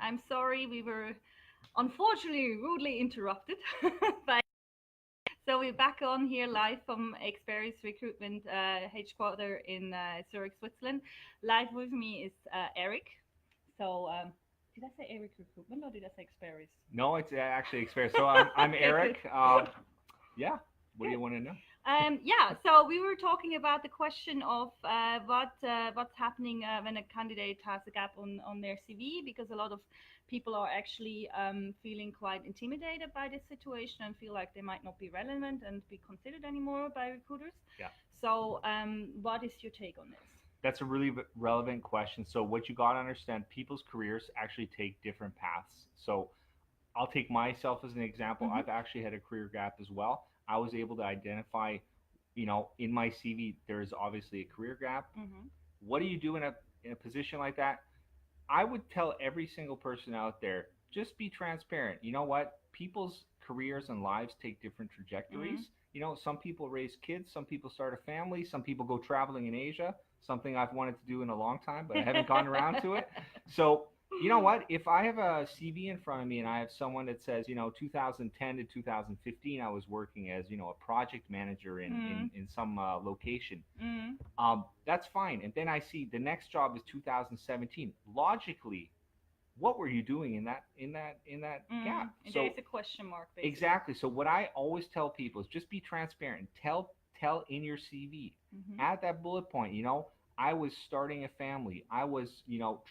I'm sorry, we were unfortunately rudely interrupted. But so we're back on here live from Experis recruitment headquarter in Zurich, Switzerland. Live with me is Eric. So did I say Eric recruitment or did I say Experis? No, it's actually Experis. So I'm Okay, good. Eric. Yeah. What do Good. you want to know? Yeah, so we were talking about the question of what's happening when a candidate has a gap on their CV, because a lot of people are actually feeling quite intimidated by this situation and feel like they might not be relevant and be considered anymore by recruiters. Yeah. So, what is your take on this? That's a really relevant question. So what you got to understand, people's careers actually take different paths. So I'll take myself as an example. Mm-hmm. I've actually had a career gap as well. I was able to identify, in my CV, there's obviously a career gap. Mm-hmm. What do you do in a position like that? I would tell every single person out there, just be transparent. You know what? People's careers and lives take different Mm-hmm. trajectories. Some people raise kids, some people start a family, some people go traveling in Asia, something I've wanted to do in a long time, but I haven't gotten around to it. So, you know what? If I have a CV in front of me and I have someone that says, 2010 to 2015, I was working as, a project manager in, Mm-hmm. in, in some location, Mm-hmm. that's fine. And then I see the next job is 2017. Logically, what were you doing in that gap? There So is a question mark, basically. exactly. So what I always tell people is just be transparent. Tell in your CV, Mm-hmm. add that bullet point. I was starting a family. I was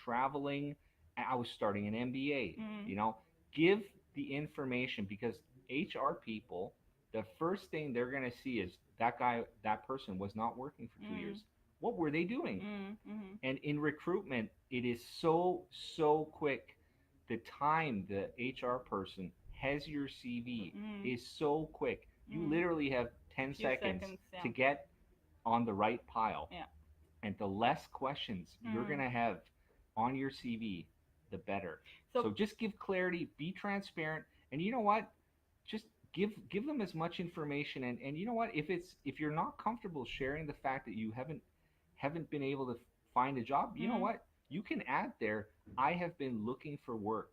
traveling. I was starting an MBA. Mm-hmm. Give the information, because HR people, the first thing they're going to see is that person was not working for 2 years. What were they doing? Mm-hmm. And in recruitment, it is so quick. The time the HR person has your CV Mm-hmm. is so quick. You Mm-hmm. literally have 10 Few seconds seconds, yeah. to get on the right pile. Yeah. And the less questions you're Mm. going to have on your CV, the better. So So just give clarity, be transparent, and you know what? Just give them as much information, and you know what? If you're not comfortable sharing the fact that you haven't been able to find a job, you know mm, what? You can add there, I have been looking for work.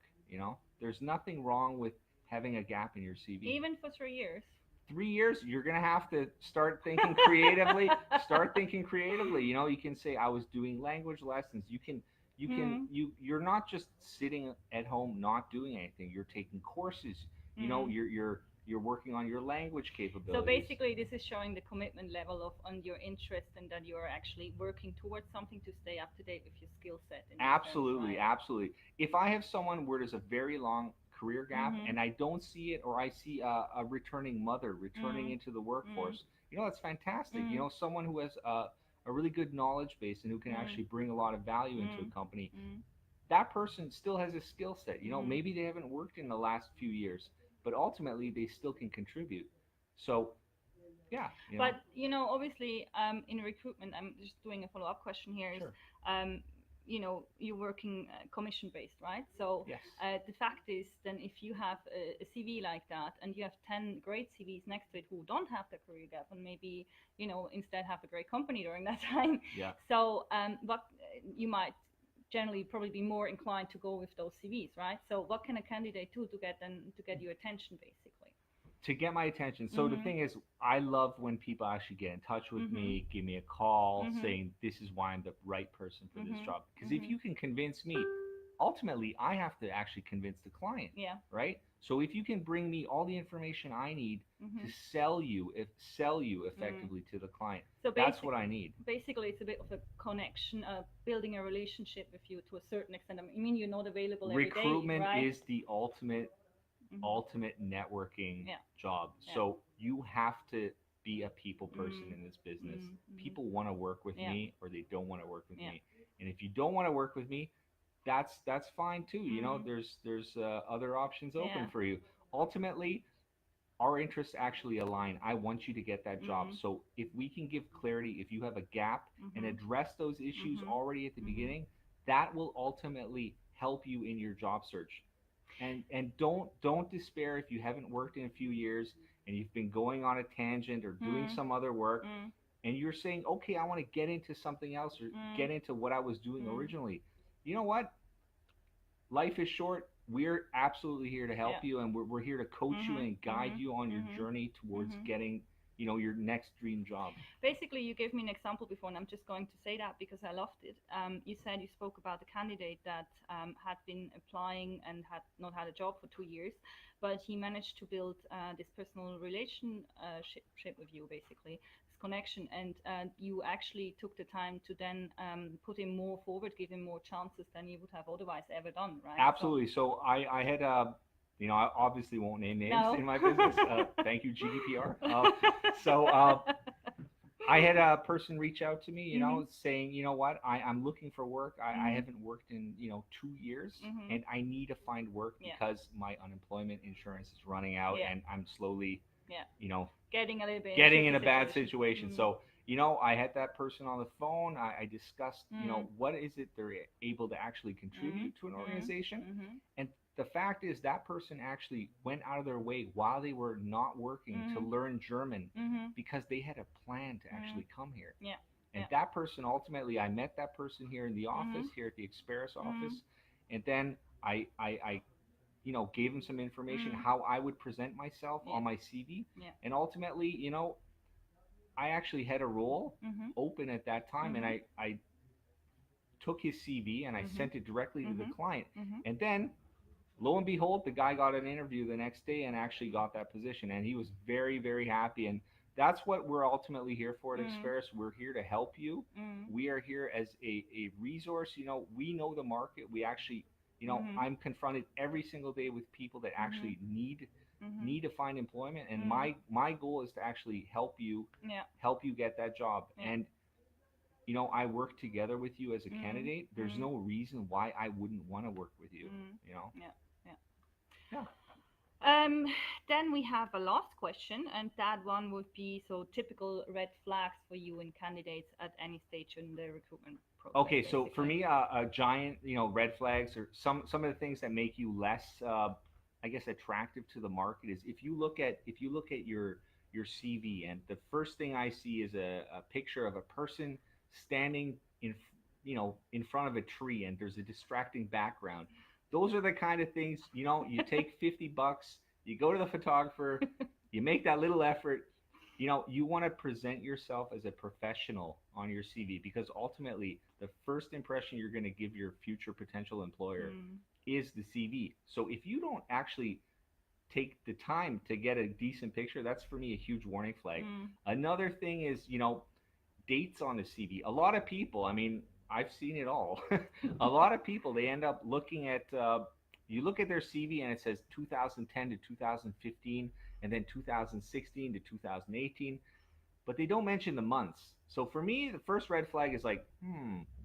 There's nothing wrong with having a gap in your CV. even for 3 years. 3 years, you're gonna have to start thinking creatively. Start thinking creatively. You can say I was doing language lessons. Mm, You're not just sitting at home not doing anything. You're taking courses. mm. You're working on your language So capabilities. basically, this is showing the commitment level of on your interest and that you are actually working towards something to stay up to date with your skill set in this sense, Absolutely, right? absolutely. If I have someone where there's a very long career gap Mm-hmm. and I don't see it, or I see a returning mother returning Mm, into the mm, workforce, that's fantastic. mm, Someone who has a really good knowledge base and who can mm, actually bring a lot of value into a mm, company. mm, That person still has a skill set. mm. Maybe they haven't worked in the last few years, but ultimately they still can contribute. So, yeah, But obviously, in recruitment, I'm just doing a follow-up question here. Is sure. um, you're working commission-based, right? So Yes. the fact is, then if you have a CV like that, and you have 10 great CVs next to it who don't have the career gap, and maybe instead have a great company during that time. Yeah. So what you might generally probably be more inclined to go with those CVs, right? So what can a candidate do to get your attention, basically? To get my attention. So the Mhm. thing is, I love when people actually get in touch with Mhm. me, give me a call Mhm. saying this is why I'm the right person for this Mhm. job. Because if Mhm. you can convince me, ultimately I have to actually convince the client, Yeah. right? So if you can bring me all the information I need to Mhm. sell you Mm. effectively to the client, So that's what I need. basically, it's a bit of a connection, building a relationship with you to a certain extent. I mean, you're not available every day, Recruitment right? is the ultimate Mhm. ultimate networking Yeah. job. Yeah. So you have to be a people person Mm. in this business. Mm. Mhm. People want to work with Yeah. me or they don't want to work with Yeah. me. And if you don't want to work with me, that's fine too. Mm. There's other options open Yeah. for you. Ultimately, our interests actually align. I want you to get that job. Mm. So if we can give clarity, if you have a gap and Mhm. address those issues Mhm. already at the Mhm. beginning, that will ultimately help you in your job search. And don't despair if you haven't worked in a few years and you've been going on a tangent or doing Mm. some other work, Mm. and you're saying, okay, I want to get into something else or Mm. get into what I was doing Mm. originally. You know what? life is short. We're absolutely here to help Yeah. you, and we're here to coach you Mhm. and guide Mhm. you on your Mhm. journey towards Mhm. getting, your next dream job. Basically, you gave me an example before, and I'm just going to say that because I loved it. You said you spoke about a candidate that had been applying and had not had a job for 2 years, but he managed to build this personal relationship with you, basically, this connection, and you actually took the time to then put him more forward, give him more chances than you would have otherwise ever done, right? So, Absolutely. So I had I obviously won't name names no. in my business. Thank you, GDPR. So I had a person reach out to me, Mhm. saying, what, I'm looking for work. I Mhm. haven't worked in, 2 years, Mhm. and I need to find work Yeah. because my unemployment insurance is running out Yeah. and I'm slowly, Yeah. you know, Getting a little bit in a getting in tricky a bad situation. situation. Mm. So, I had that person on the phone. I discussed, Mm. what is it they're able to actually Mm. contribute to an Mm. organization. Mhm. And the fact is that person actually went out of their way while they were not working to Mhm. learn German Mhm. because they had a plan to Mm. actually come here. Yeah. And Yeah. that person, ultimately, I met that person here in the office, Mhm. here at the Experis Mm. office. And then I gave him some information Mm. how I would present myself Yeah. on my CV. Yeah. And ultimately, I actually had a role Mhm. open at that time, and Mhm. I took his CV and I Mhm. sent it directly to the Mhm. client. Mhm. And then, lo and behold, the guy got an interview the next day and actually got that position, and he was very, very happy. And that's what we're ultimately here for at Mm. Experis. We're here to help you. Mm. We are here as a resource. We know the market. We actually, Mhm. I'm confronted every single day with people that Mhm. actually Mhm. need to find employment, and Mm. my goal is to actually Yeah. help you get that job. Yeah. And I work together with you as a Mm. candidate. There's Mm. no reason why I wouldn't want to work with you. Mm. You know? Yeah. Yeah. Yeah. Um, then we have a last question, and that one would be so typical red flags for you in candidates at any stage in the recruitment process, Okay, so for basically. me, a giant, red flags, or some of the things that make you less, I guess, attractive to the market is if you look at your CV, and the first thing I see is a picture of a person standing in front of a tree, and there's a distracting background. Those are the kind of things, you take $50, you go to the photographer, you make that little effort. You want to present yourself as a professional on your CV, because ultimately the first impression you're going to give your future potential employer Mm. is the CV. So if you don't actually take the time to get a decent picture, that's for me a huge warning flag. Mm. Another thing is, dates on the CV. A lot of people, I mean, I've seen it all. A lot of people, they end up looking at, you look at their CV and it says 2010 to 2015, and then 2016 to 2018, but they don't mention the months. So for me, the first red flag is like,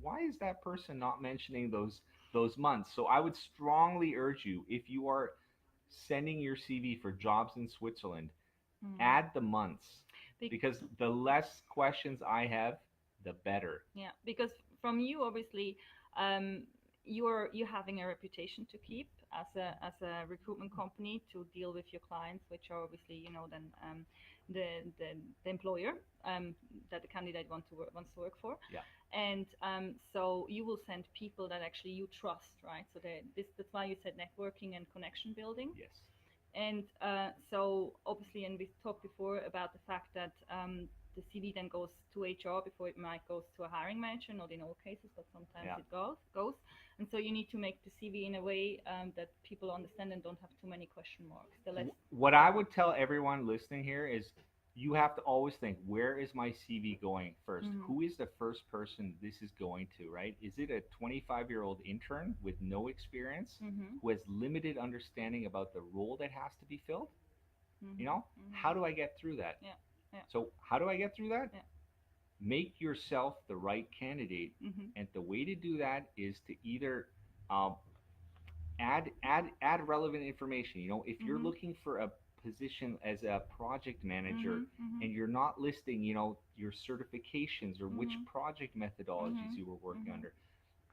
why is that person not mentioning those months? So I would strongly urge you, if you are sending your CV for jobs in Switzerland, Mm. add the months, Be- because the less questions I have, the better. yeah, because from you, obviously, um, you're having a reputation to keep as a recruitment company to deal with your clients, which are obviously then the the employer that the candidate wants to work for, Yeah. and so you will send people that actually you trust, right? So that's why you said networking and connection building. Yes. And so obviously, and we talked before about the fact that the CV then goes to HR before it might goes to a hiring manager. Not in all cases, but sometimes Yeah. it goes. And so you need to make the CV in a way that people understand and don't have too many question marks. The less, What I would tell everyone listening here is, you have to always think, where is my CV going first? Mhm. Who is the first person this is going to, right? Is it a 25-year-old intern with no experience, Mhm. who has limited understanding about the role that has to be filled? Mhm. How Mhm. do I get through that? Yeah. Yeah. So, how do I get through that? Yeah. Make yourself the right candidate. Mhm. And the way to do that is to either um, add relevant information. If you're Mhm. looking for a position as a project manager, Mhm. Mhm. and you're not listing, your certifications or which Mhm. project methodologies Mhm. you were working Mhm. under,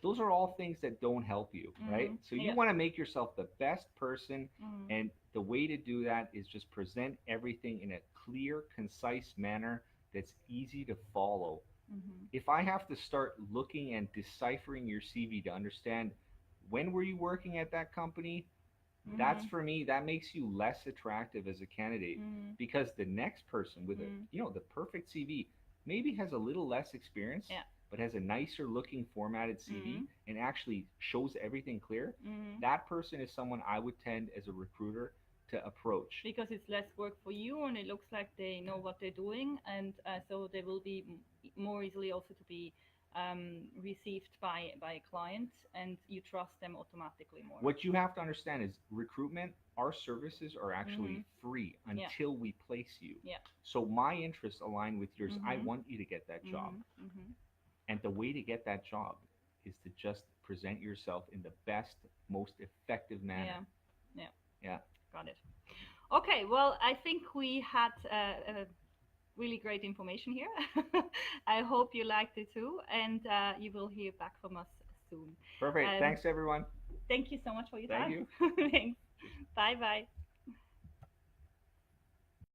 those are all things that don't help you, right? Mhm. So you Yeah. want to make yourself the best person, Mhm. and the way to do that is just present everything in a clear, concise manner that's easy to follow. Mhm. If I have to start looking and deciphering your CV to understand when were you working at that company? That's for me, that makes you less attractive as a candidate because the next person with a, you know, the perfect CV maybe has a little less experience, Yeah. but has a nicer looking formatted CV and actually shows everything clear. Mm-hmm. That person is someone I would tend as a recruiter to approach. Because it's less work for you, and it looks like they know what they're doing, and so they will be more easily also to be received by a client, and you trust them automatically more. What you have to understand is recruitment, our services are actually free Yeah. until we place you. Yeah. So my interests align with yours. I want you to get that job. And the way to get that job is to just present yourself in the best, most effective manner. Yeah. Yeah. Got it. Okay, well, I think we had really great information here. I hope you liked it too, and you will hear back from us soon. Perfect. Thanks, everyone. Thank you so much for your Thank time. you. Thanks. Bye bye.